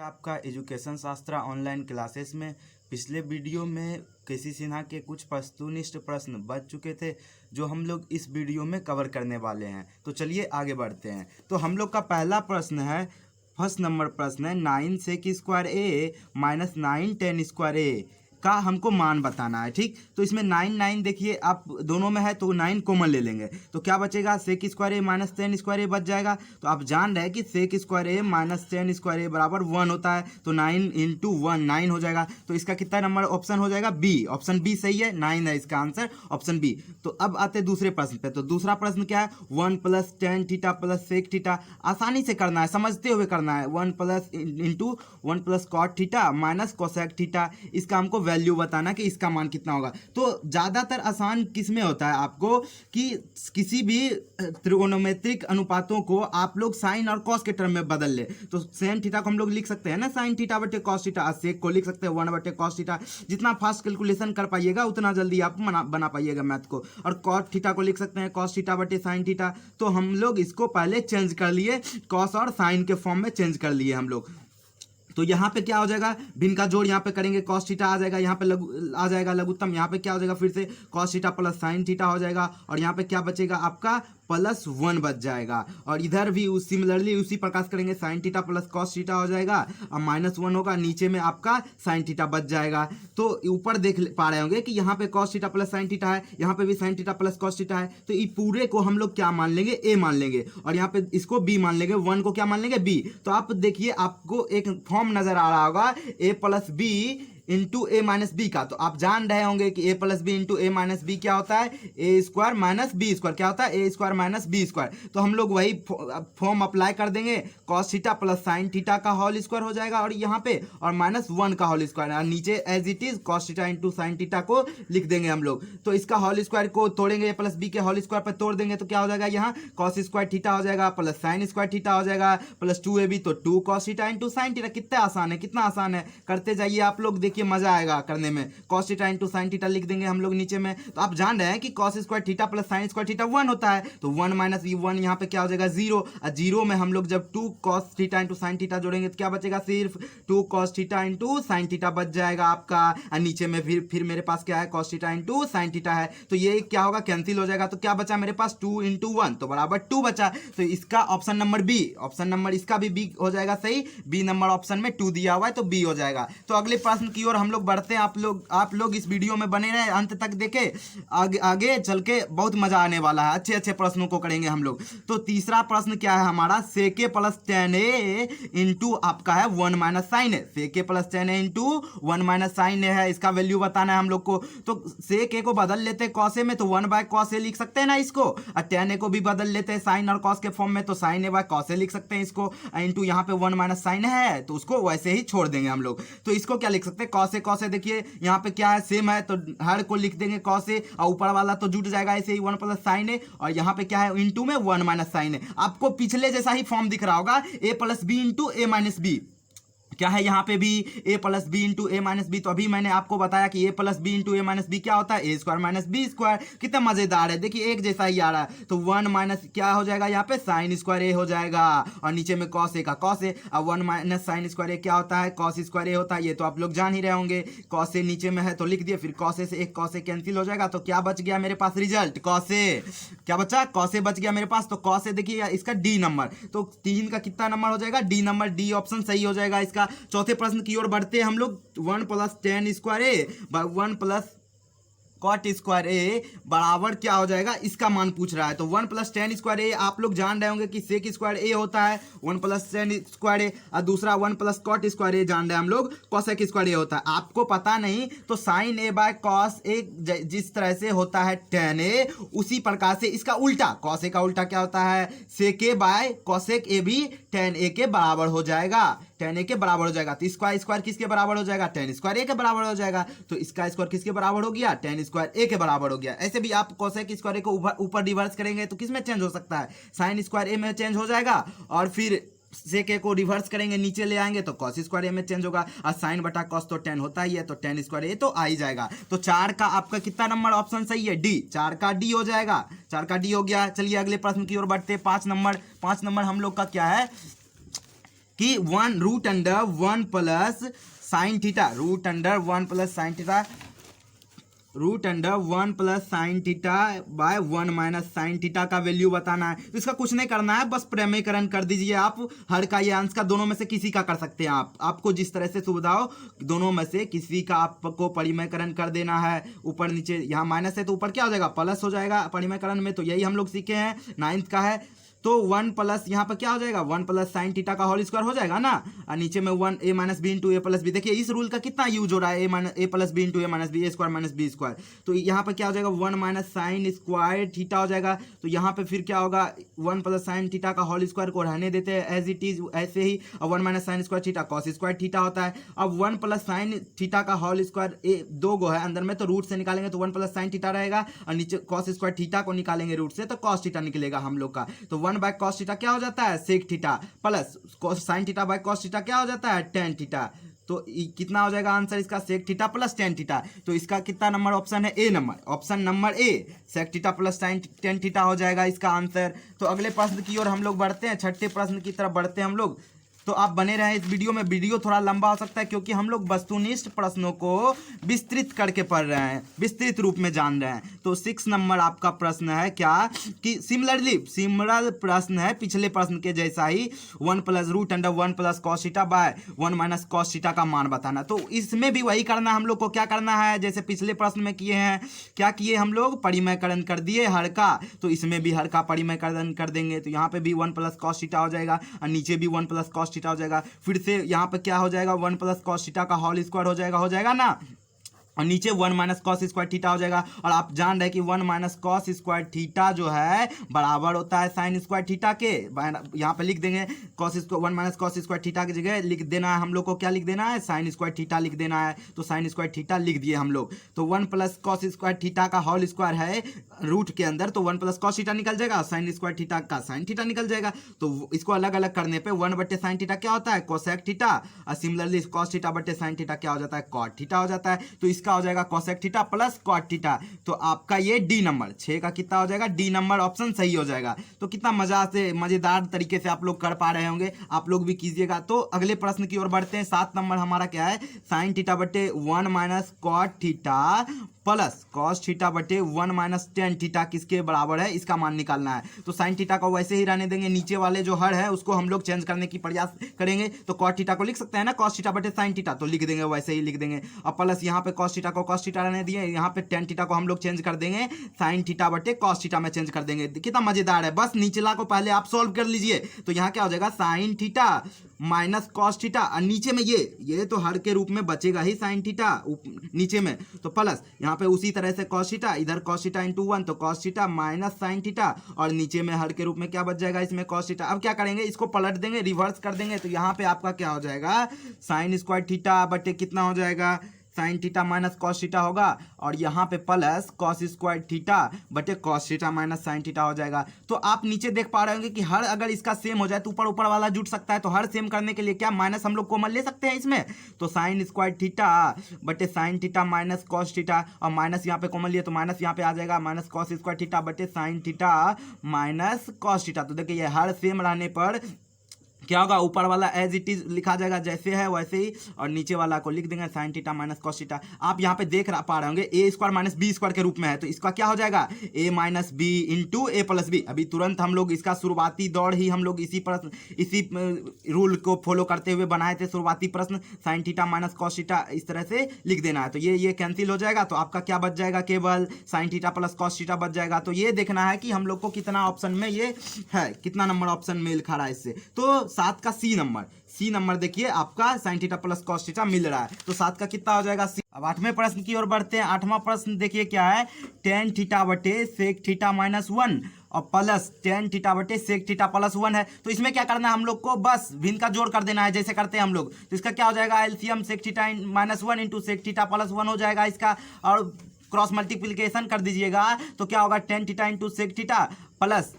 आपका एजुकेशन शास्त्र online classes में पिछले वीडियो में केसी सिन्हा के कुछ वस्तुनिष्ठ प्रश्न बच चुके थे जो हम लोग इस वीडियो में कवर करने वाले हैं। तो चलिए आगे बढ़ते हैं। तो हम लोग का पहला प्रश्न है, फर्स्ट नंबर प्रश्न है 9 सेक स्क्वायर ए माइनस 9 10 स्क्वायर ए का हमको मान बताना है। ठीक, तो इसमें 9 देखिए आप दोनों में है तो 9 कॉमन ले लेंगे तो क्या बचेगा, सेक स्क्वायर ए माइनस 10 स्क्वायर ए बच जाएगा। तो आप जान रहे हैं कि सेक स्क्वायर ए माइनस 10 स्क्वायर ए बराबर 1 होता है, तो 9 इंटू 1 9 हो जाएगा। तो इसका कितना नंबर ऑप्शन हो जाएगा, बी। ऑप्शन बी सही है, 9 है इसका आंसर, ऑप्शन बी। तो अब आते हैं दूसरे प्रश्न पे। तो दूसरा प्रश्न क्या है, 1 plus tan theta plus sec theta. आसानी से करना है, समझते हुए करना है। 1 plus into 1 plus cot theta minus cosec theta. इसका हमको वैल्यू बताना कि इसका मान कितना होगा। तो ज़्यादातर आसान किस में होता है आपको कि किसी भी त्रिकोणोमेट्रिक अनुपातों को आप लोग साइन और कॉस के टर्म में बदल ले। तो सेन थीटा को हम लोग लिख सकते हैं ना साइन थीटा बटे कॉस थीटा, सेक को लिख सकते हैं 1 बटे कॉस थीटा। जितना फास्ट कैलकुलेशन कर पाइएगा उतना जल्दी आप बना पाइएगा मैथ को। और कॉट थीटा को लिख सकते हैं कॉस थीटा बटे साइन थीटा। तो हम लोग इसको पहले चेंज कर लिए, कॉस और साइन के फॉर्म में चेंज कर लिए हम लोग। तो यहाँ पे क्या हो जाएगा, भिन्न का जोड़ यहाँ पे करेंगे कॉस थीटा आ जाएगा, यहाँ पे आ जाएगा लघुत्तम, यहाँ पे क्या हो जाएगा फिर से cos theta plus sine theta हो जाएगा। और यहाँ पे क्या बचेगा आपका +1 बच जाएगा। और इधर भी सिमिलरली उसी प्रकार करेंगे, sign theta plus cos theta हो जाएगा और -1 होगा, नीचे में आपका साइन थीटा बच जाएगा। तो ऊपर देख पा रहे होंगे कि यहाँ पे cos theta plus sine theta है, यहाँ पे भी sign theta plus cos theta है। तो ये पूरे को हम लोग क्या मान लेंगे, ए मान लेंगे, और यहाँ पे इसको बी मान लेंगे, 1 को क्या मान लेंगे, बी। तो आप देखिए आपको एक फॉर्म नजर आ रहा होगा A plus B into A minus B का। तो आप जान रहे होंगे कि ए प्लस बी इंटू ए माइनस बी क्या होता है, A square minus B square. क्या होता है, A square minus B square. तो हम लोग वही फॉर्म अप्लाई कर देंगे, cos theta plus sine theta का होल स्क्वायर हो जाएगा और यहाँ पे और -1 का होल स्क्वायर, और नीचे as it is cos theta into sine theta को लिख देंगे हम लोग। तो इसका होल स्क्वायर को तोड़ेंगे, ए प्लस बी के होल स्क्वायर पर तोड़ देंगे तो क्या हो जाएगा, यहाँ कॉस स्क्वायर थीटा हो जाएगा प्लस साइन स्क्वायर थीटा हो जाएगा प्लस 2ab, तो 2 cos theta into sine theta. कितना आसान है, कितना आसान है, करते जाइए आप लोग, देखिए मजा आएगा करने में। cos theta into sine theta लिख देंगे हम लोग नीचे में। तो आप जान रहे हैं कि cos square theta plus sine square theta 1 होता है, तो 1 माइनस 1 यहाँ पे क्या हो जाएगा 0। और 0 में हम लोग जब 2 cos theta into sine theta जोड़ेंगे तो क्या बचेगा, सिर्फ 2 cos theta into sine theta बच जाएगा आपका। और नीचे में फिर मेरे पास क्या है, cos theta into sine theta है, तो ये क्या होगा, कैंसिल हो जाएगा। तो क्या बचा मेरे पास, 2 इंटू 1 तो बराबर 2 बचा। तो इसका option number B, option number इसका भी बी हो जाएगा सही। बी नंबर ऑप्शन में 2 दिया हुआ है तो बी हो जाएगा। तो अगले प्रश्न की ओर हम लोग बढ़ते हैं। आप लोग इस वीडियो में बने रहे, अंत तक देखे, आगे चल के बहुत मजा आने वाला है, अच्छे अच्छे प्रश्नों को करेंगे हम लोग। तो तीसरा प्रश्न क्या है हमारा, सेके प्लस टेन ए इंटू आपका है 1 माइनस साइन ए। सेके प्लस टेन ए इंटू 1 माइनस साइन ए है, इसका वैल्यू बताना है हम लोग को। तो सेक ए को बदल लेते हैं कॉस ए में, तो 1 बाय कॉस ए लिख सकते हैं ना इसको। और टेन ए को भी बदल लेते हैं साइन और कॉस के फॉर्म में, तो sign A by cos A लिख सकते हैं इसको। इंटू यहाँ पे 1 माइनस साइन है तो उसको वैसे ही छोड़ देंगे हम लोग। तो इसको क्या लिख सकते हैं, कॉस ए देखिए यहाँ पे क्या है, सेम है तो हर को लिख देंगे कॉस ए, और ऊपर वाला तो जुट जाएगा ऐसे ही 1 प्लस साइन ए, और यहाँ पे क्या है इंटू में 1 माइनस साइन ए। आपको पिछले जैसा ही फॉर्म दिख रहा होगा, A plus B into A minus B. क्या है यहाँ पे भी a plus B into A minus B. तो अभी मैंने आपको बताया कि a plus B into A minus B क्या होता है, A square minus B square. कितना मजेदार है, देखिए एक जैसा ही आ रहा है। तो 1 माइनस क्या हो जाएगा, यहाँ पे साइन स्क्वायर ए हो जाएगा, और नीचे में कॉस ए का कॉस ए, और 1 माइनस साइन स्क्वायर ए क्या होता है, कॉस स्क्वायर ए होता है। ये तो आप लोग जान ही रहे होंगे, कॉस ए नीचे में है तो लिख दिए, फिर कॉस ए से एक कॉस ए कैंसिल हो जाएगा। तो क्या बच गया मेरे पास रिजल्ट, कॉस ए। क्या बचा, कॉस ए बच गया मेरे पास। तो कॉस ए देखिए इसका डी नंबर, तो 3 का कितना नंबर हो जाएगा, डी नंबर, डी ऑप्शन सही हो जाएगा इसका। चौथे प्रश्न की ओर बढ़ते हैं हम लोग। 1 प्लस टेन स्क्वायर ए बाय 1 प्लस कॉट स्क्वायर ए बराबर क्या हो जाएगा, इसका मान पूछ रहा है। तो 1 प्लस टेन स्क्वायर ए आप लोग जान रहे होंगे कि सेक स्क्वायर ए होता है 1 प्लस टेन स्क्वायर ए, और दूसरा 1 प्लस कॉट स्क्वायर ए जान रहे हैं हम लोग कॉसेक स्क्वायर ए होता है। आपको पता नहीं तो sign A by cos A जिस तरह से होता है टेन ए, उसी प्रकार से इसका उल्टा, कॉस ए का उल्टा क्या होता है, सेक ए बाय कॉसेक ए भी टेन ए के बराबर हो जाएगा, टेन ए के बराबर हो जाएगा। तो इसका स्क्वायर किसके बराबर हो जाएगा, टेन स्क्वायर ए के बराबर हो जाएगा। तो इसका स्क्वायर किसके बराबर हो गया, टेन स्क्वायर ए के बराबर हो गया। ऐसे भी आप कोसेक स्क्वायर ए को ऊपर रिवर्स करेंगे तो किस में चेंज हो सकता है, साइन स्क्वायर ए में चेंज हो जाएगा, और फिर सेक ए को रिवर्स करेंगे नीचे ले आएंगे तो कॉस स्क्वायर ए में चेंज होगा, और साइन बटा कॉस तो 10 होता ही है, तो 10 स्क्वायर ए तो आ ही जाएगा। तो 4 का आपका कितना नंबर ऑप्शन सही है, डी। 4 का डी हो जाएगा, 4 का डी हो गया। चलिए अगले प्रश्न की ओर बढ़ते हैं। 5 नंबर हम लोग का क्या है, कि one root under one plus sine theta, root under one plus sine theta, root under one plus sine theta by one minus sine theta का वैल्यू बताना है। तो इसका कुछ नहीं करना है, बस प्रमेयकरण कर दीजिए आप। हर का या अंश का दोनों में से किसी का कर सकते हैं आप, आपको जिस तरह से सुविधा हो दोनों में से किसी का आपको परिमेयकरण कर देना है। ऊपर नीचे यहाँ माइनस है तो ऊपर क्या हो जाएगा, प्लस हो जाएगा परिमेयकरण में। तो यही हम लोग सीखे हैं, 9th का है। तो वन प्लस यहाँ पर क्या हो जाएगा, वन प्लस साइन थीटा का होल स्क्वायर हो जाएगा ना, और नीचे में one A minus b into a plus B. देखिए इस रूल का कितना यूज हो रहा है, ए प्लस बी इंटू ए माइनस बी, ए स्क्वायर माइनस बी स्क्वायर। तो यहाँ पर क्या हो जाएगा, one minus sign square theta हो जाएगा। तो यहाँ पे फिर क्या होगा, वन प्लस साइन थीटा का होल स्क्वायर को रहने देते हैं एज इट इज ऐसे ही, और one minus sign square theta cos square theta होता है। अब वन प्लस साइन थीटा का होल स्क्वायर दो गो है अंदर में, तो रूट से निकालेंगे तो वन प्लस साइन थीटा रहेगा, और नीचे कॉस स्क्वायर थीटा को निकालेंगे रूट से तो कॉस थीटा निकलेगा हम लोग का। तो वन बाय कॉस थीटा क्या हो जाता है, sec theta, plus sine theta by cos theta क्या हो जाता है, टेन थीटा। तो कितना हो जाएगा आंसर इसका, sec theta plus tan theta. तो इसका कितना नंबर ऑप्शन है, a number, option number a, sec theta plus tan theta हो जाएगा इसका आंसर। तो अगले प्रश्न की ओर हम लोग बढ़ते हैं, छठे प्रश्न की तरफ बढ़ते हैं हम लोग। तो आप बने रहें इस वीडियो में, वीडियो थोड़ा लंबा हो सकता है क्योंकि हम लोग वस्तुनिष्ठ प्रश्नों को विस्तृत करके पढ़ रहे हैं, विस्तृत रूप में जान रहे हैं। तो 6 नंबर आपका प्रश्न है क्या कि सिमिलर प्रश्न है पिछले प्रश्न के जैसा ही, one plus root under one plus cos theta by one minus cos theta का मान बताना। तो इसमें भी वही करना है हम लोग को, क्या करना है जैसे पिछले प्रश्न में किए हैं, क्या किए हम लोग, परिमेयकरण कर दिए हर का, तो इसमें भी हर का परिमेयकरण कर देंगे। तो यहाँ पे भी वन प्लस कॉस थीटा हो जाएगा, और नीचे भी वन प्लस कॉस थीटा हो जाएगा। फिर से यहाँ पे क्या हो जाएगा, वन प्लस कॉस थीटा का होल स्क्वायर हो जाएगा ना, और नीचे one minus cos square theta हो जाएगा। और आप जान रहे हैं कि one minus cos square theta जो है बराबर होता है साइन स्क्वायर थीटा के। यहाँ पे लिख देंगे cos square, one minus cos square theta की जगह लिख देना है हम लोग को, क्या लिख देना है, साइन स्क्वायर थीटा लिख देना है। तो साइन स्क्वायर थीटा लिख दिए हम लोग। तो one plus cos square theta का होल स्क्वायर है रूट के अंदर, तो वन प्लस कॉस थीटा निकल जाएगा, साइन स्क्वायर थीटा का साइन थीटा निकल जाएगा। तो इसको अलग अलग करने पे वन बट्टे साइन थीटा क्या होता है, कोसेक थीटा, और सिमिलरली कॉस थीटा बट्टे साइन थीटा क्या हो जाता है, कॉट थीटा हो जाता है। तो इसका हो जाएगा cosec theta plus cot theta. तो आपका ये डी नंबर 6 का कितना हो जाएगा, डी नंबर ऑप्शन सही हो जाएगा। तो कितना मजेदार तरीके से आप लोग कर पा रहे होंगे, आप लोग भी कीजिएगा। तो अगले प्रश्न की ओर बढ़ते हैं। 7 नंबर हमारा क्या है, साइन थीटा बटे one minus cot theta plus cos theta बटे वन माइनस टेन थीटा किसके बराबर है, इसका मान निकालना है। तो साइन थीटा को वैसे ही रहने देंगे, नीचे वाले जो हर है उसको हम लोग चेंज करने की प्रयास करेंगे। तो कॉट थीटा को लिख सकते हैं ना, कॉस थीटा बटे साइन थीटा, तो लिख देंगे वैसे ही लिख देंगे। और प्लस यहाँ पे कॉस थीटा को कॉस थीटा रहने दिए, यहाँ पे टेन थीटा को हम लोग चेंज कर देंगे, साइन थीटा बटे कॉस थीटा में चेंज कर देंगे। कितना मजेदार है, बस नीचला को पहले आप सॉल्व कर लीजिए। तो यहाँ क्या हो जाएगा, sine theta minus cos theta, और नीचे में ये तो हर के रूप में बचेगा ही साइन थीटा नीचे में, तो प्लस यहाँ पे उसी तरह से कॉस थीटा, इधर कॉस थीटा इंटू वन, तो cos theta minus sine theta, और नीचे में हर के रूप में क्या बच जाएगा, इसमें कॉस थीटा। अब क्या करेंगे, इसको पलट देंगे, रिवर्स कर देंगे। तो यहाँ पे आपका क्या हो जाएगा, साइन स्क्वायर थीटा बटे कितना हो जाएगा, sine theta minus cos theta होगा, और यहाँ पे प्लस कॉस स्क्वायर थीटा बटे cos theta minus sine theta हो जाएगा। तो आप नीचे देख पा रहे होंगे कि हर अगर इसका सेम हो जाए तो ऊपर ऊपर वाला जुट सकता है। तो हर सेम करने के लिए क्या माइनस हम लोग कॉमन ले सकते हैं इसमें। तो साइन स्क्वायर थीटा बटे sine theta minus cos theta, और माइनस यहाँ पे कॉमन लिए तो माइनस यहाँ पे आ जाएगा, माइनस कॉस स्क्वायर थीटा बटे sine theta minus cos theta. तो देखिए ये हर सेम रहने पर क्या होगा, ऊपर वाला एज इट इज लिखा जाएगा जैसे है वैसे ही, और नीचे वाला को लिख देंगे sine theta minus cos theta. आप यहाँ पे देख पा रहे होंगे ए स्क्वायर माइनस बी स्क्वायर के रूप में है, तो इसका क्या हो जाएगा, ए minus b into a plus B. अभी तुरंत हम लोग इसका शुरुआती दौड़ ही हम लोग इसी रूल को फॉलो करते हुए बनाए थे शुरुआती प्रश्न, sine theta minus cos theta इस तरह से लिख देना है। तो ये कैंसिल हो जाएगा, तो आपका क्या बच जाएगा, केवल sign theta plus cos theta बच जाएगा। तो ये देखना है कि हम लोग को कितना ऑप्शन में ये है, कितना नंबर ऑप्शन में लिखा रहा है इससे। तो 7 का सी नंबर देखिए आपका sine theta plus cos theta मिल रहा है। तो 7 का कितना हो जाएगा, सी। अब 8वें प्रश्न की ओर बढ़ते हैं। 8वां प्रश्न देखिए क्या है, टेन थीटा बटे सेक थीटा माइनस वन और प्लस टेन थीटा बटे सेक थीटा प्लस वन है। तो इसमें क्या करना है हम लोग को, बस भिन्न का जोड़ कर देना है जैसे करते हैं हम लोग। तो इसका क्या हो जाएगा, LCM sec theta minus one into sec theta plus one हो जाएगा इसका, और क्रॉस मल्टीप्लीकेशन कर दीजिएगा। तो क्या होगा, tan theta into sec theta plus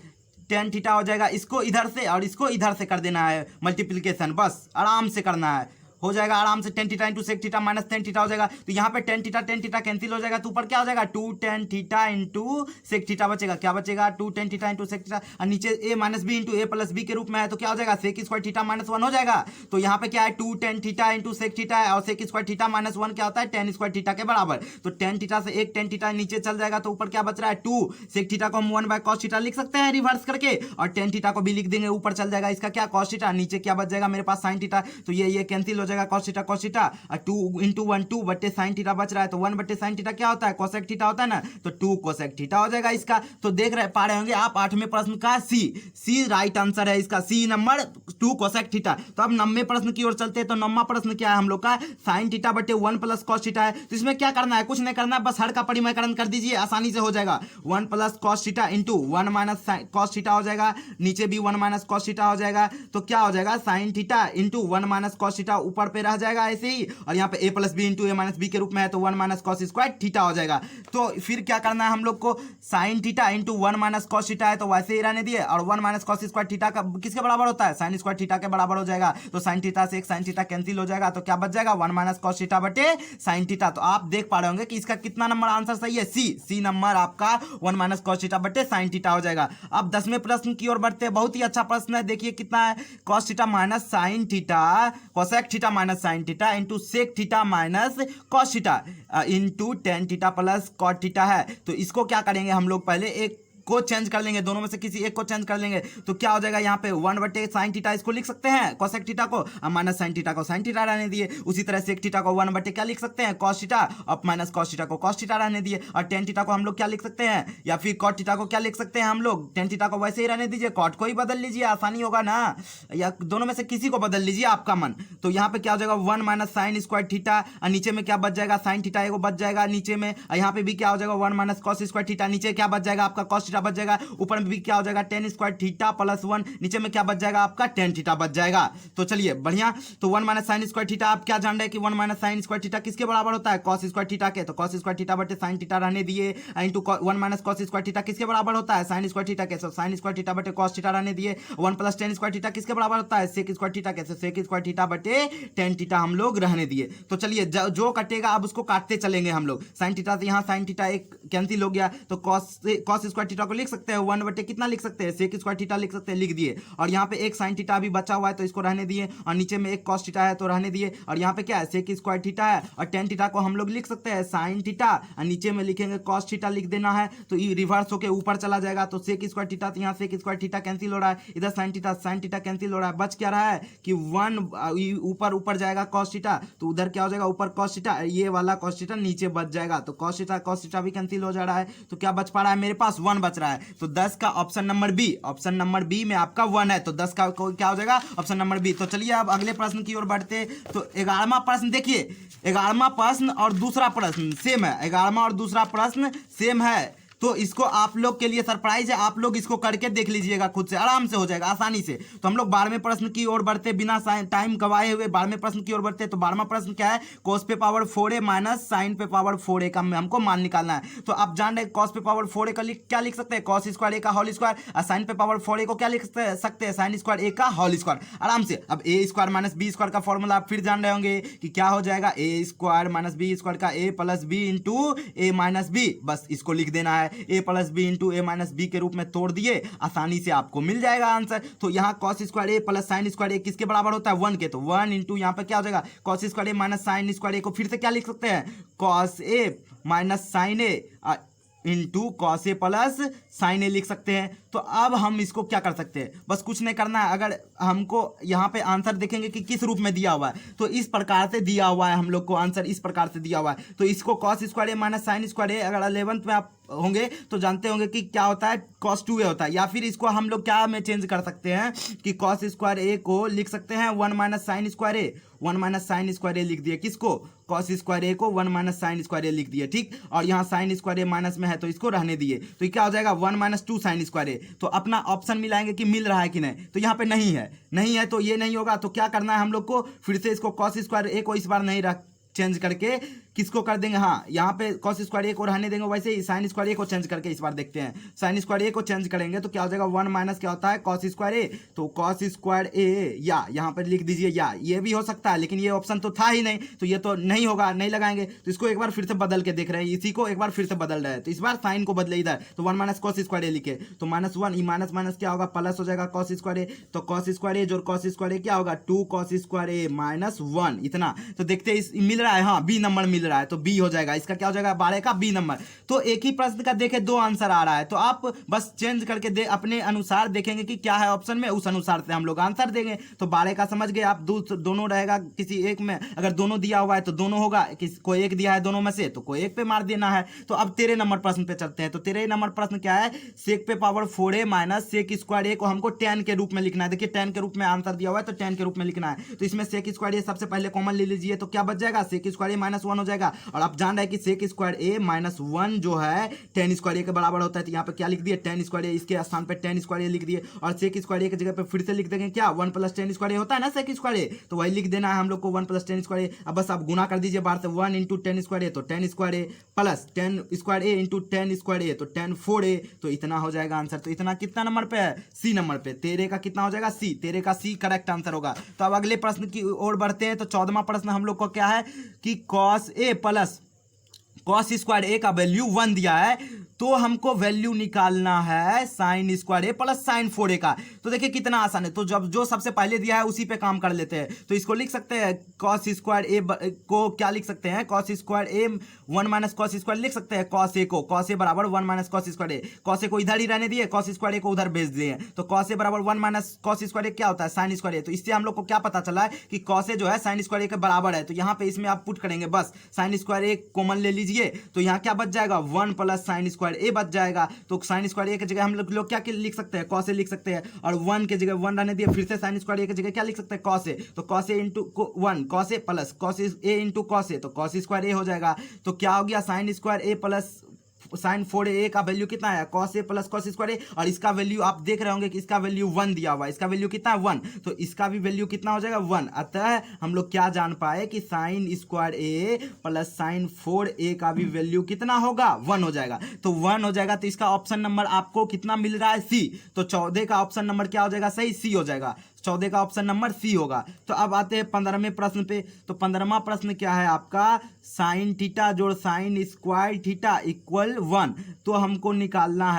tan theta हो जाएगा। इसको इधर से और इसको इधर से कर देना है मल्टीप्लिकेशन, बस आराम से करना है, हो जाएगा आराम से tan theta into sec theta minus tan theta हो जाएगा। तो यहाँ पे टेन थीटा कैंसिल हो जाएगा, तो ऊपर क्या हो जाएगा 2 tan theta into sec theta बचेगा। क्या बचेगा 2 tan theta into sec theta, और नीचे a minus b into a plus b के रूप में है, तो क्या हो जाएगा सेक स्क्वायर थीटा माइनस 1 हो जाएगा। तो यहाँ पे क्या है 2 tan theta into sec theta है, और सेक स्क्वायर थीटा माइनस 1 क्या होता है tan स्क्वायर थीटा के बराबर। तो tan थीटा से एक tan थीटा नीचे चल जाएगा, तो ऊपर क्या बच रहा है 2 सेक थीटा को हम 1/cos थीटा लिख सकते हैं रिवर्स करके, और tan थीटा को भी लिख देंगे, ऊपर चल जाएगा इसका क्या cos थीटा, नीचे क्या बच जाएगा मेरे पास sin थीटा। तो ये कैंसिल हो जाएगा cos थीटा और 2 इंटू 1 2 बट्टे sin थीटा बच रहा है, तो 1 बट्टे sin थीटा क्या होता है cosec थीटा होता है ना, तो 2 cosec थीटा हो जाएगा इसका। तो देख रहे पा रहे होंगे आप 8वें प्रश्न का सी राइट आंसर है इसका, सी नंबर 2 cosec थीटा। तो अब 9वें प्रश्न की ओर चलते हैं। तो 9वां प्रश्न क्या है हम लोग का sin थीटा बट्टे 1 प्लस cos थीटा है। तो इसमें क्या करना है, कुछ नहीं करना है, बस हर का परिमेयकरण कर दीजिए, आसानी से हो जाएगा। 1 plus cos theta into 1 minus cos theta हो जाएगा, नीचे भी 1 माइनस cos थीटा हो जाएगा। तो क्या हो जाएगा sin theta into 1 minus cos theta ऊपर पे रह जाएगा ऐसे ही, और यहाँ पे a plus B into A minus b के रूप में है, तो 1 माइनस cos स्क्वायर थीटा हो जाएगा। तो फिर क्या करना है हम लोग को, sin theta into 1 minus cos theta है तो वैसे ही रहने दिए, और 1 माइनस cos स्क्वायर थीटा का किसके बराबर होता है sin स्क्वायर थीटा के बराबर हो जाएगा। तो sin थीटा से एक sin थीटा कैंसिल हो जाएगा, तो क्या बच जाएगा 1 माइनस cos थीटा बटे sin थीटा। तो आप देख पा रहे होंगे कि इसका कितना नंबर आंसर सही है, सी नंबर आपका 1 माइनस cos थीटा बटे sin थीटा हो जाएगा। अब 10वें प्रश्न की ओर बढ़ते हैं। बहुत ही अच्छा प्रश्न है, देखिए कितना है, cos theta minus sin theta cosec theta minus sin theta into sec theta minus cos theta into tan theta plus cot theta है। तो इसको क्या करेंगे हम लोग, पहले एक को चेंज कर लेंगे, दोनों में से किसी एक को चेंज कर लेंगे। तो क्या हो जाएगा यहाँ पे 1 बटे sin थीटा इसको लिख सकते हैं cosec थीटा को, और माइनस sin थीटा को sin थीटा रहने दिए। उसी तरह sec थीटा को 1 बटे क्या लिख सकते हैं cos थीटा, और माइनस cos थीटा को cos थीटा रहने दिए। और tan थीटा को हम लोग क्या लिख सकते हैं, या फिर cot थीटा को क्या लिख सकते हैं हम लोग, tan थीटा को वैसे ही रहने दीजिए, cot को ही बदल लीजिए, आसानी होगा ना, या दोनों में से किसी को बदल लीजिए आपका मन। तो यहाँ पे क्या हो जाएगा 1 माइनस sin स्क्वायर थीटा, और नीचे में क्या बच जाएगा sin थीटा एगो बच जाएगा नीचे में, और यहाँ पे भी क्या हो जाएगा 1 माइनस cos स्क्वायर थीटा, नीचे क्या बच जाएगा आपका cos थीटा बच जाएगा, ऊपर में भी क्या हो जाएगा tan स्क्वायर थीटा प्लस 1, नीचे में क्या बच जाएगा आपका tan थीटा बच जाएगा। तो चलिए बढ़िया, तो 1 माइनस sin स्क्वायर थीटा आप क्या जान रहे हैं कि 1 माइनस sin स्क्वायर थीटा किसके बराबर होता है cos स्क्वायर थीटा के, तो cos स्क्वायर थीटा बटे sin थीटा रहने दिए, into 1 minus cos square theta किसके बराबर होता है sin स्क्वायर थीटा के, तो sin स्क्वायर थीटा बटे cos थीटा रहने दिए। 1 प्लस tan स्क्वायर थीटा किसके बराबर होता है sec स्क्वायर थीटा के, तो sec स्क्वायर थीटा बटे tan थीटा हम लोग रहने दिए। तो चलिए जो कटेगा अब उसको काटते चलेंगे हम लोग। sin थीटा से यहाँ sin थीटा एक कैंसिल हो गया, तो cos स्क्वायर थीटा को लिख सकते हैं 1 बटे कितना लिख सकते हैं sec स्क्वायर थीटा लिख सकते हैं, लिख दिए। और यहाँ पे एक sin थीटा अभी बचा हुआ है तो इसको रहने दिए, और नीचे में एक cos थीटा है तो रहने दिए, और यहाँ पे क्या है sec स्क्वायर थीटा है, और tan थीटा को हम लोग लिख सकते हैं sin थीटा, और नीचे में लिखेंगे cos थीटा लिख देना है, तो ये रिवर्स होके ऊपर चला जाएगा। तो sec स्क्वायर थीटा, तो यहाँ sec स्क्वायर थीटा कैंसिल हो रहा है, इधर sin थीटा कैंसिल हो रहा है, बच क्या रहा है कि 1 ऊपर जाएगा cos थीटा, तो उधर क्या हो जाएगा ऊपर cos थीटा, ये वाला cos थीटा नीचे बच जाएगा, तो cos थीटा भी कैंसिल हो जा रहा है। तो क्या बच पा रहा है मेरे पास 1 बच रहा है। तो 10 का ऑप्शन नंबर बी में आपका 1 है, तो 10 का क्या हो जाएगा ऑप्शन नंबर बी। तो चलिए अब अगले प्रश्न की ओर बढ़ते। तो 11वां प्रश्न देखिए, 11वां प्रश्न और दूसरा प्रश्न सेम है, 11वां और दूसरा प्रश्न सेम है। तो इसको आप लोग के लिए सरप्राइज है, आप लोग इसको करके देख लीजिएगा, खुद से आराम से हो जाएगा आसानी से। तो हम लोग 12वें प्रश्न की ओर बढ़ते बिना टाइम गवाए हुए 12वें प्रश्न की ओर बढ़ते। तो 12वां प्रश्न क्या है, cos पे पावर 4a माइनस sin पे पावर 4a का हमको मान निकालना है। तो आप जान रहे cos पे पावर 4a का क्या लिख सकते हैं cos स्क्वायर a का होल स्क्वायर, और sin पे पावर 4a को क्या लिख सकते हैं sin स्क्वायर a का होल स्क्वायर, आराम से। अब a square minus b square का फॉर्मूला आप फिर जान रहे होंगे कि क्या हो जाएगा a square minus b square का a plus b into a minus b, बस इसको लिख देना है a plus B into A minus b के रूप में तोड़ दिए, आसानी से आपको मिल जाएगा आंसर। तो यहाँ cos स्क्वायर ए प्लस साइन स्क्वायर ए किसके बराबर होता है 1 के, तो 1 इंटू यहाँ पे क्या हो जाएगा cos square A minus sine square a को फिर से क्या लिख सकते हैं cos A minus sign A into cos A plus sign ए लिख सकते हैं। तो अब हम इसको क्या कर सकते हैं, बस कुछ नहीं करना है। अगर हमको यहाँ पे आंसर देखेंगे कि किस रूप में दिया हुआ है, तो इस प्रकार से दिया हुआ है, हम लोग को आंसर इस प्रकार से दिया हुआ है। तो इसको कॉस स्क्वायर ए माइनस साइन स्क्वायर ए, अगर 11th में आप होंगे तो जानते होंगे कि क्या होता है cos 2a होता है, या फिर इसको हम लोग क्या में चेंज कर सकते हैं कि cos स्क्वायर ए को लिख सकते हैं 1 माइनस साइन स्क्वायर ए, 1 माइनस साइन स्क्वायर ए लिख दिए, किसको cos स्क्वायर ए को 1 माइनस साइन स्क्वायर ए लिख दिए, ठीक। और यहाँ साइन स्क्वायर ए माइनस में है तो इसको रहने दिए, तो ये क्या हो जाएगा 1 माइनस 2 साइन स्क्वायर ए। तो अपना ऑप्शन मिलाएंगे कि मिल रहा है कि नहीं, तो यहाँ पे नहीं है तो ये नहीं होगा। तो क्या करना है हम लोग को, फिर से इसको cos स्क्वायर ए को इस बार नहीं चेंज करके किसको कर देंगे, हाँ यहाँ पे कॉस स्क्वायर ए को रहने देंगे, वैसे ही साइन स्क्वायर ए को चेंज करके इस बार देखते हैं। साइन स्क्वायर ए को चेंज करेंगे तो क्या हो जाएगा, 1 माइनस क्या होता है कॉस स्क्वायर ए, तो कॉस स्क्वायर ए या यहाँ पर लिख दीजिए या, ये भी हो सकता है लेकिन ये ऑप्शन तो था ही नहीं तो ये तो नहीं होगा, नहीं लगाएंगे। तो इसको एक बार फिर से बदल के देख रहे हैं, इसी को एक बार फिर से बदल रहे हैं, तो इस बार साइन को बदले इधर, तो 1 माइनस कॉस स्क्वायर ए लिखे तो -1, माइनस माइनस क्या होगा प्लस हो जाएगा कॉस स्क्वायर ए, तो कॉस स्क्वायर ए जोड़ कॉस स्क्वायर ए क्या होगा 2 कॉस स्क्वायर ए -1 इतना। तो देखते हैं इस मिल रहा है, हाँ बी नंबर मिल रहा है तो बी हो जाएगा, इसका क्या हो जाएगा 12 का बी नंबर। तो एक ही प्रश्न का देखे 2 आंसर आ रहा है तो आप बस चेंज करके दे अपने अनुसार देखेंगे कि क्या है ऑप्शन में, उस अनुसार से हम लोग आंसर देंगे। तो 12 का समझ गए आप, दोनों रहेगा किसी एक में, अगर दोनों दिया हुआ है तो दोनों होगा, कोई एक दिया है दोनों में से तो कोई एक पे मार देना है। तो अब 13 नंबर प्रश्न पे चलते हैं। तो 13 नंबर प्रश्न क्या है, सेक पे power 4a minus sec square a को हमको 10 के रूप में लिखना है। देखिए 10 के रूप में आंसर दिया हुआ है तो 10 के रूप में लिखना है। तो इसमें सेक स्क्वायर ए सबसे पहले कॉमन ले लीजिए तो क्या बच जाएगा, सेक स्क्वायर ए -1 हो जाएगा। और आप जान रहे हैं कि सेक स्क्वायर ए -1 जो है 10 स्क्वायर ए के बराबर होता है, तो यहाँ पे क्या लिख दिए 10 स्क्वायर ए, इसके स्थान पे 10 स्क्वायर ए लिख दिए। और सेक स्क्वायर ए की जगह पे फिर से लिख देंगे क्या 1 + 10 स्क्वायर ए होता है ना सेक स्क्वायर ए, तो वही लिख देना है हम लोग को 1 + 10 स्क्वायर ए। अब बस आप गुना कर दीजिए बाहर से 1 × 10 स्क्वायर ए तो 10 स्क्वायर ए प्लस 10 स्क्वायर ए × 10 स्क्वायर ए तो 10 4a, तो इतना हो जाएगा आंसर। तो इतना कितना नंबर पे है, सी नंबर पे। 13 का कितना हो जाएगा सी, 13 का सी करेक्ट आंसर होगा। तो अब अगले प्रश्न की ओर बढ़ते हैं। तो 14वां प्रश्न हम लोग को क्या है कि cos A plus cos square ए का वैल्यू 1 दिया है, तो हमको वैल्यू निकालना है साइन स्क्वायर ए प्लस साइन 4a का। तो देखिए कितना आसान है, तो जब जो सबसे पहले दिया है उसी पे काम कर लेते हैं। तो इसको लिख सकते हैं कॉस स्क्वायर ए को क्या लिख सकते हैं, कॉस स्क्वायर ए 1 माइनस कॉस स्क्वायर लिख सकते हैं कॉस ए को, कॉस ए बराबर 1 minus cos square A, cos A को इधर ही रहने दिए, कॉस स्क्वायर ए को उधर भेज दिए, तो कॉस ए बराबर 1 माइनस कॉस स्क्वायर ए क्या होता है साइन स्क्वायर ए। तो इससे हम लोग को क्या पता चला है कि कॉस ए जो है साइन स्क्वायर ए के बराबर है। तो यहाँ पे इसमें आप पुट करेंगे, बस साइन स्क्वायर ए कॉमन ले लीजिए तो यहाँ क्या बच जाएगा 1 + साइन स्क्वायर ए बच जाएगा। तो साइन स्क्वायर ए की जगह हम लोग क्या लिख सकते हैं कॉस ए लिख सकते हैं, और 1 की जगह 1 रहने दिए, फिर से साइन स्क्वायर ए की जगह क्या लिख सकते हैं कॉस ए, तो cos A into 1 cos A plus cos A into cos A, तो कॉस स्क्वायर ए हो जाएगा। तो क्या हो गया साइन स्क्वायर ए प्लस साइन 4a का वैल्यू कितना है cos A plus cos square ए, और इसका वैल्यू आप देख रहे होंगे कि इसका वैल्यू 1 दिया हुआ है, इसका वैल्यू कितना है 1, तो इसका भी वैल्यू कितना हो जाएगा 1। अतः हम लोग क्या जान पाए कि साइन स्क्वायर ए प्लस साइन 4a का भी वैल्यू कितना होगा 1 हो जाएगा। तो 1 हो जाएगा, तो इसका ऑप्शन नंबर आपको कितना मिल रहा है सी। तो 14 का ऑप्शन नंबर क्या हो जाएगा सही, सी हो जाएगा। 14 का ऑप्शन नंबर सी होगा। तो अब आते हैं 15वें प्रश्न पे। तो 15वां प्रश्न क्या है आपका, साइन थीटा जोड़ साइन स्क्वायर थीटा इक्वल 1। तो हमको निकालना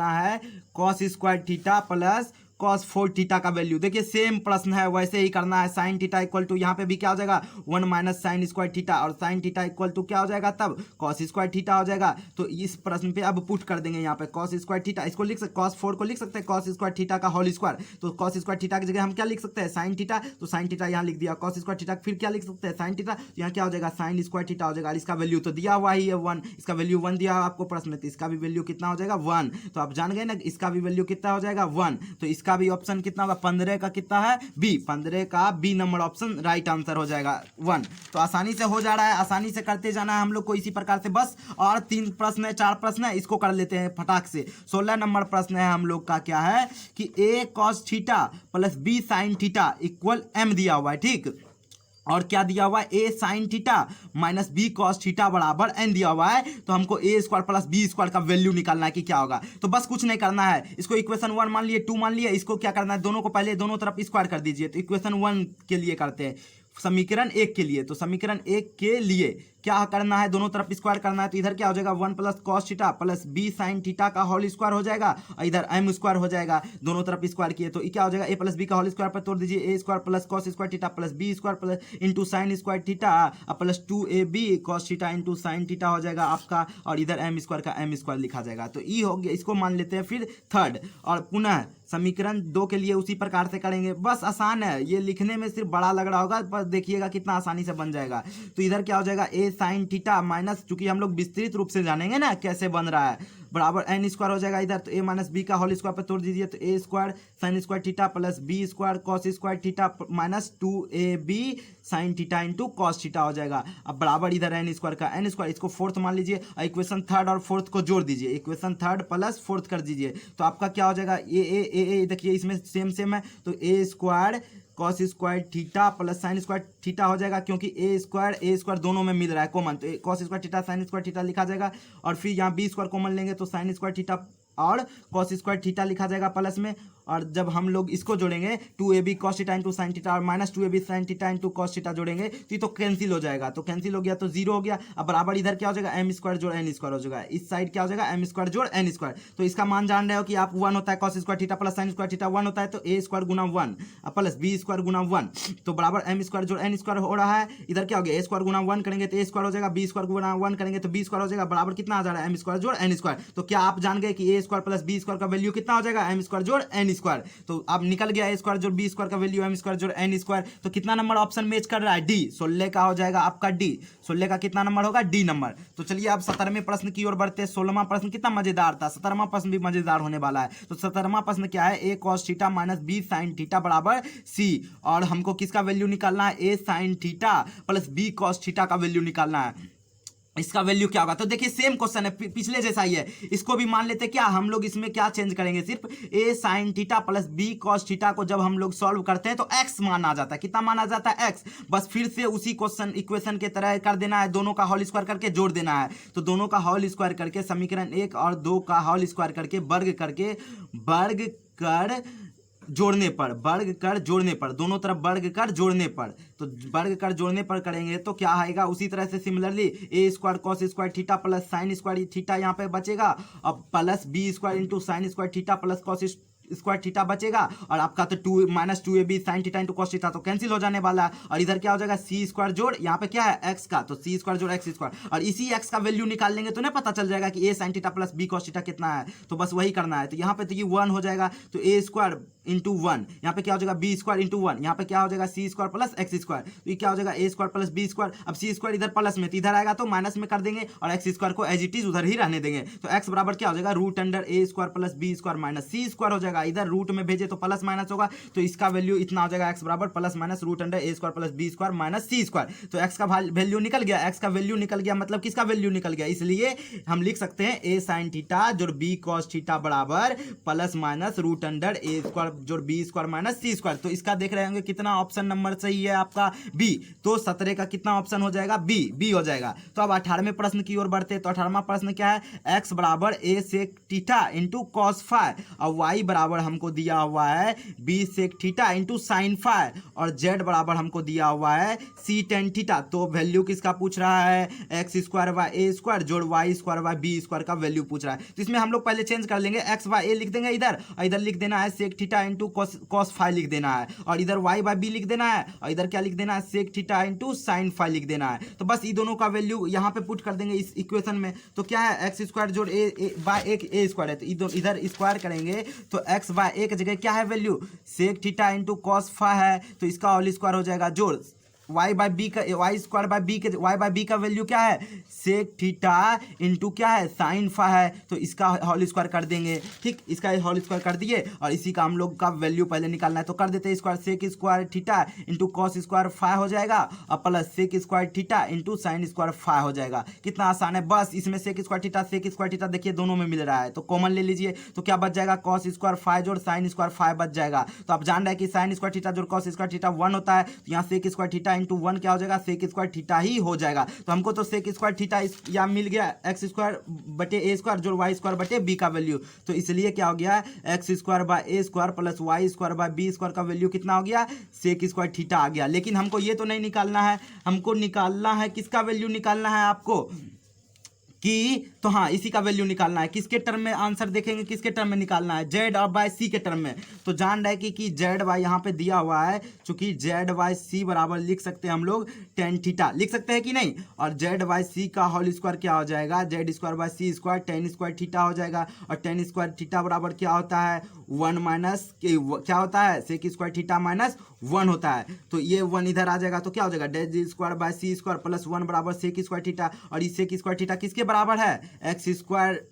है cos square theta plus cos 4 theta का वैल्यू। देखिए सेम प्रश्न है, वैसे ही करना है। साइन थीटा इक्वल टू यहाँ पे भी क्या हो जाएगा 1 माइनस साइन स्क्वायर थीटा, और साइन थीटा इक्वल टू क्या हो जाएगा तब कॉस स्क्वायर थीटा हो जाएगा। तो इस प्रश्न पे अब पुट कर देंगे यहाँ पे कॉस स्क्वायर थीटा, इसको लिख सकते कॉस 4 को लिख सकते हैं कॉस स्क्वायर थीटा का होल स्क्वायर। तो कॉस स्क्वायर थीटा की जगह हम क्या लिख सकते हैं साइन थीटा, तो साइन थीटा यहाँ लिख दिया, कॉस स्क्वायर थीटा फिर क्या लिख सकते हैं साइन थीटा, तो यहाँ क्या हो जाएगा साइन स्क्वायर थीटा हो जाएगा। इसका वैल्यू तो दिया हुआ ही है 1, इसका वैल्यू 1 दिया हुआ आपको प्रश्न में, तो इसका भी वैल्यू कितना हो जाएगा 1। तो आप जान गए ना इसका भी वैल्यू कितना हो जाएगा 1। तो इसका भी ऑप्शन कितना 15 का कितना है बी, 15 का B number option right answer हो जाएगा 1। तो आसानी से हो जा रहा है, आसानी से करते जाना है हम लोग को इसी प्रकार से बस। और 3 प्रश्न है 4 प्रश्न है, इसको कर लेते हैं फटाक से। 16 नंबर प्रश्न है हम लोग का क्या है कि a cos theta plus b sin theta equal m दिया हुआ है, ठीक। और क्या दिया हुआ है a sine theta minus b cos theta बराबर n दिया हुआ है। तो हमको a square plus b square का वैल्यू निकालना है कि क्या होगा। तो बस कुछ नहीं करना है, इसको इक्वेशन 1 मान लिए 2 मान लिए, इसको क्या करना है दोनों को पहले दोनों तरफ स्क्वायर कर दीजिए। तो इक्वेशन 1 के लिए करते हैं, समीकरण 1 के लिए। तो समीकरण 1 के लिए क्या करना है दोनों तरफ स्क्वायर करना है। तो इधर क्या हो जाएगा 1 + cos theta plus b sin theta का होल स्क्वायर हो जाएगा, और इधर m स्क्वायर हो जाएगा, दोनों तरफ स्क्वायर किए। तो ये क्या हो जाएगा a + b का होल स्क्वायर पर तोड़ दीजिए, a square plus cos square theta plus b square plus into sine square theta plus 2ab cos theta into sine theta हो जाएगा आपका, और इधर m स्क्वायर का m स्क्वायर लिखा जाएगा। तो ये हो गया, इसको मान लेते हैं फिर थर्ड। और पुनः समीकरण 2 के लिए उसी प्रकार से करेंगे, बस आसान है, ये लिखने में सिर्फ बड़ा लग रहा होगा, बस देखिएगा कितना आसानी से बन जाएगा। तो इधर क्या हो जाएगा a साइन थीटा माइनस, चूंकि हम लोग विस्तृत रूप से जानेंगे ना कैसे बन रहा है, बराबर n स्क्वायर हो जाएगा इधर। तो a माइनस बी का होल स्क्वायर पर तोड़ दीजिए, तो a square sine square theta plus b square cos square theta minus 2ab sine theta into cos theta हो जाएगा। अब बराबर इधर n स्क्वायर का n स्क्वायर, इसको फोर्थ मान लीजिए, और इक्वेशन थर्ड और फोर्थ को जोड़ दीजिए, इक्वेशन थर्ड प्लस फोर्थ कर दीजिए। तो आपका क्या हो जाएगा ए देखिए इसमें सेम है, तो a square cos square theta plus sine square theta हो जाएगा, क्योंकि ए स्क्वायर दोनों में मिल रहा है कॉमन, तो cos square theta sine square theta लिखा जाएगा। और फिर यहाँ बी स्क्वायर कॉमन लेंगे तो साइन स्क्वायर थीटा और कॉस स्क्वायर थीटा लिखा जाएगा प्लस में। और जब हम लोग इसको जोड़ेंगे 2ab cos theta into sine theta और minus 2ab sine theta into cos theta जोड़ेंगे तो ये तो कैंसिल हो जाएगा, तो कैंसिल हो गया तो जीरो हो गया। अब बराबर इधर क्या हो जाएगा, एम स्क्वायर जोड़ एन स्क्वायर हो जाएगा, इस साइड क्या हो जाएगा, एम स्क्वायर जोड़ एन स्क्वायर। तो इसका मान जान रहे हो कि आप 1 होता है cos square theta plus sine square theta 1 होता है, तो ए स्क्वायर गुना 1 प्लस बी स्क्वायर गुना 1 तो बराबर एम स्क्वायर जोड़ एन स्क्वायर हो रहा है। इधर क्या हो गया, ए स्क्वायर गुना 1 करेंगे तो ए स्क्वायर हो जाएगा, बी स्क्वायर गुना 1 करेंगे तो बी स्क्वायर हो जाएगा, बराबर कितना आ जा रहा है, एम स्क्वायर जोड़ एन स्क्वायर। तो क्या आप जान गए कि ए स्क्वायर प्लस बी स्क्वायर का वैल्यू कितना हो जाएगा, एम स्क्वायर जोड़ एन स्क्वायर। तो अब निकल गया ए स्क्वायर जोड़ बी स्क्वायर का वैल्यू एम स्क्वायर जोड़ एन स्क्वायर। तो कितना नंबर ऑप्शन मैच कर रहा है, डी। 16 का हो जाएगा आपका डी। 16 का कितना नंबर होगा, डी नंबर। तो चलिए अब 17वें प्रश्न की ओर बढ़ते हैं। 16वां प्रश्न कितना मजेदार था, 17वां प्रश्न भी मजेदार होने वाला है। तो 17वां प्रश्न क्या है, a cos theta minus b sine theta बराबर सी। और हमको किसका वैल्यू निकालना है, a sine theta plus b cos theta का वैल्यू निकालना है। इसका वैल्यू क्या होगा, तो देखिए सेम क्वेश्चन है, पिछले जैसा ही है। इसको भी मान लेते क्या, हम लोग इसमें क्या चेंज करेंगे, सिर्फ a sine theta plus b cos theta को जब हम लोग सॉल्व करते हैं तो एक्स मान आ जाता है। कितना मान आ जाता है, एक्स। बस फिर से उसी क्वेश्चन इक्वेशन के तरह कर देना है, दोनों का होल स्क्वायर करके जोड़ देना है। तो दोनों का होल स्क्वायर करके समीकरण 1 और 2 का होल स्क्वायर करके वर्ग कर जोड़ने पर, वर्ग कर जोड़ने पर, दोनों तरफ वर्ग कर जोड़ने पर, तो वर्ग कर जोड़ने पर करेंगे तो क्या आएगा, उसी तरह से similarly a square cos square theta plus sine square theta यहाँ पे बचेगा, अब plus b square into sine square theta plus cos square theta बचेगा। और आपका तो 2 minus 2ab sine theta into cos theta तो कैंसिल हो जाने वाला है। और इधर क्या हो जाएगा, सी स्क्वायर जोड़ यहाँ पे क्या है एक्स का, तो सी स्क्वायर जोड़ एक्स स्क्वायर। और इसी एक्स का वैल्यू निकाल लेंगे तो ना पता चल जाएगा कि a sine theta plus b cos theta कितना है। तो बस वही करना है। तो यहाँ पे तो ये 1 हो जाएगा, तो ए स्क्वायर इंटू 1, यहाँ पे क्या हो जाएगा बी स्क्वायर इंटू 1, यहाँ पे क्या हो जाएगा सी स्क्वायर प्लस एक्स स्क्वायर। तो ये क्या हो जाएगा ए स्क्वायर प्लस बी स्क्वायर। अब सी स्क्वायर इधर प्लस में, तो इधर आएगा तो माइनस में कर देंगे और एक्स स्क्वायर को एज इट इज उधर ही रहने देंगे। तो एक्स बराबर क्या हो जाएगा, root under a square plus b square minus c square हो जाएगा। इधर रूट में भेजे तो प्लस माइनस होगा, तो इसका वैल्यू इतना हो जाएगा, एक्स बराबर plus minus root under a square plus b square minus c square. तो एक्स का वैल्यू निकल गया, एक्स का वैल्यू निकल गया, मतलब किसका वैल्यू निकल गया, इसलिए हम लिख सकते हैं ए साइन थीटा जोड़ बी कॉस थीटा बराबर plus minus root under a square जोड़ B square minus c square. तो इसका देख रहे होंगे कितना ऑप्शन नंबर सही है आपका, बी। तो 17 का कितना ऑप्शन हो जाएगा, बी हो जाएगा। तो अब 18वें प्रश्न की ओर बढ़ते हैं। तो 18वां प्रश्न क्या है, एक्स बराबर a sec theta into cos phi और वाई बराबर हमको दिया हुआ है b sec theta into sine phi और जेड बराबर हमको दिया हुआ है सी टेन थीटा। तो वैल्यू किसका पूछ रहा है, x square by a square जोड़ y square by b square का वैल्यू पूछ रहा है। तो इसमें हम लोग पहले चेंज कर लेंगे, एक्स बाय ए लिख देंगे इधर, और इधर लिख देना है sec theta into cos phi लिख देना है, और इधर वाई बाय बी लिख देना है, और इधर क्या लिख देना है sec theta into sine phi लिख देना है। तो बस ये दोनों का वैल्यू यहाँ पे पुट कर देंगे इस इक्वेशन में। तो क्या है, एक्स स्क्वायर जोड़ ए बाय एक ए स्क्वायर है, तो इधर स्क्वायर करेंगे तो एक्स बाय ए की जगह क्या है value, sec theta into cos phi है, तो इसका होल स्क्वायर हो जाएगा जोड़ वाई बाय बी का, वाई स्क्वायर बाय बी के, वाई बाय बी का वैल्यू क्या है सेक थीटा इंटू क्या है साइन फाई है, तो इसका होल स्क्वायर कर देंगे। ठीक, इसका होल स्क्वायर कर दिए और इसी का हम लोग का वैल्यू पहले निकालना है, तो कर देते हैं square, sec square theta into cos square phi हो जाएगा और plus sec square theta into sine square phi हो जाएगा। कितना आसान है, बस इसमें सेक स्क्वायर थीटा देखिए दोनों में मिल रहा है तो कॉमन ले लीजिए। तो क्या बच जाएगा, कॉस स्क्वायर फाई जोड़ साइन स्क्वायर फाई बच जाएगा। तो आप जान रहे हैं कि साइन स्क्वायर थीटा जोड़ कॉस स्क्वायर थीटा 1 होता है, तो यहाँ सेक स्क्वायर थीटा इंटू 1 क्या हो जाएगा, सेक स्क्वायर थीटा ही हो जाएगा। तो हमको तो सेक स्क्वायर थीटा या मिल गया एक्स स्क्वायर बटे ए स्क्वायर जोड़ वाई स्क्वायर बटे बी का वैल्यू। तो इसलिए क्या हो गया, x square by a square plus y square by b square का वैल्यू कितना हो गया, सेक स्क्वायर थीटा आ गया। लेकिन हमको ये तो नहीं निकालना है, हमको निकालना है किसका वैल्यू निकालना है आपको कि, तो हाँ इसी का वैल्यू निकालना है। किसके टर्म में आंसर देखेंगे, किसके टर्म में निकालना है, जेड और बाय सी के टर्म में। तो जान रहे कि जेड बाय यहाँ पे दिया हुआ है, चूंकि जेड बाय सी बराबर लिख सकते हैं हम लोग टेन थीटा, लिख सकते हैं कि नहीं। और जेड बाय सी का होल स्क्वायर क्या हो जाएगा, z square by c square tan square theta हो जाएगा। और टेन स्क्वायर थीटा बराबर क्या होता है, 1 माइनस क्या होता है, सेक स्क्वायर थीटा माइनस 1 होता है। तो ये 1 इधर आ जाएगा तो क्या हो जाएगा, z square by c square plus 1 बराबर सेक स्क्वायर थीटा। और इस सेक स्क्वायर थीटा किसके बराबर है, x square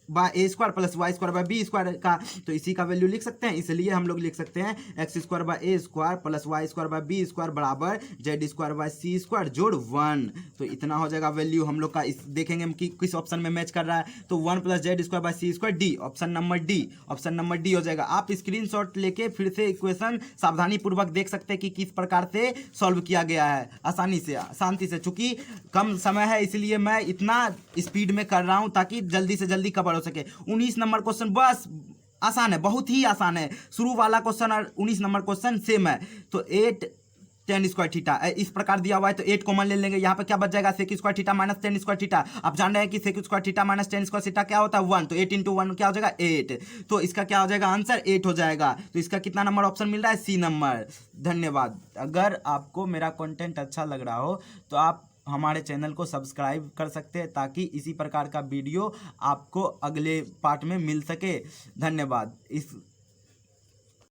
by a square plus y square by b square का, तो इसी का वैल्यू लिख सकते हैं। इसलिए हम लोग लिख सकते हैं x square by a square plus y square by b square बराबर z square by c square जोड़ 1। तो इतना हो जाएगा वैल्यू हम लोग का। इस देखेंगे हम कि किस ऑप्शन में मैच कर रहा है, तो 1 plus z square by c square D, option number D, option number D हो जाएगा। आप स्क्रीनशॉट लेके फिर से इक्वेशन सावधानी पूर्वक देख सकते हैं कि किस प्रकार से सॉल्व किया गया है, आसानी से, शांति से। चूंकि कम समय है इसलिए मैं इतना स्पीड में कर रहा हूं ताकि जल्दी से जल्दी कवर हो सके। 19 नंबर क्वेश्चन बस आसान है, बहुत ही आसान है। शुरू वाला क्वेश्चन और 19 नंबर क्वेश्चन सेम है। तो 8 10 स्क्वायर थीटा इस प्रकार दिया हुआ है, तो 8 कॉमन ले लेंगे। यहाँ पे क्या बच जाएगा, sec square theta minus 10 square theta. आप जान रहे हैं कि sec square theta minus 10 square theta क्या होता है, 1। तो 8 इंटू 1 क्या हो जाएगा, 8। तो इसका क्या हो जाएगा, आंसर 8 हो जाएगा। तो इसका कितना नंबर ऑप्शन मिल रहा है, सी नंबर। धन्यवाद। अगर आपको मेरा कंटेंट अच्छा लग रहा हो तो आप हमारे चैनल को सब्सक्राइब कर सकते हैं ताकि इसी प्रकार का वीडियो आपको अगले पार्ट में मिल सके। धन्यवाद। इस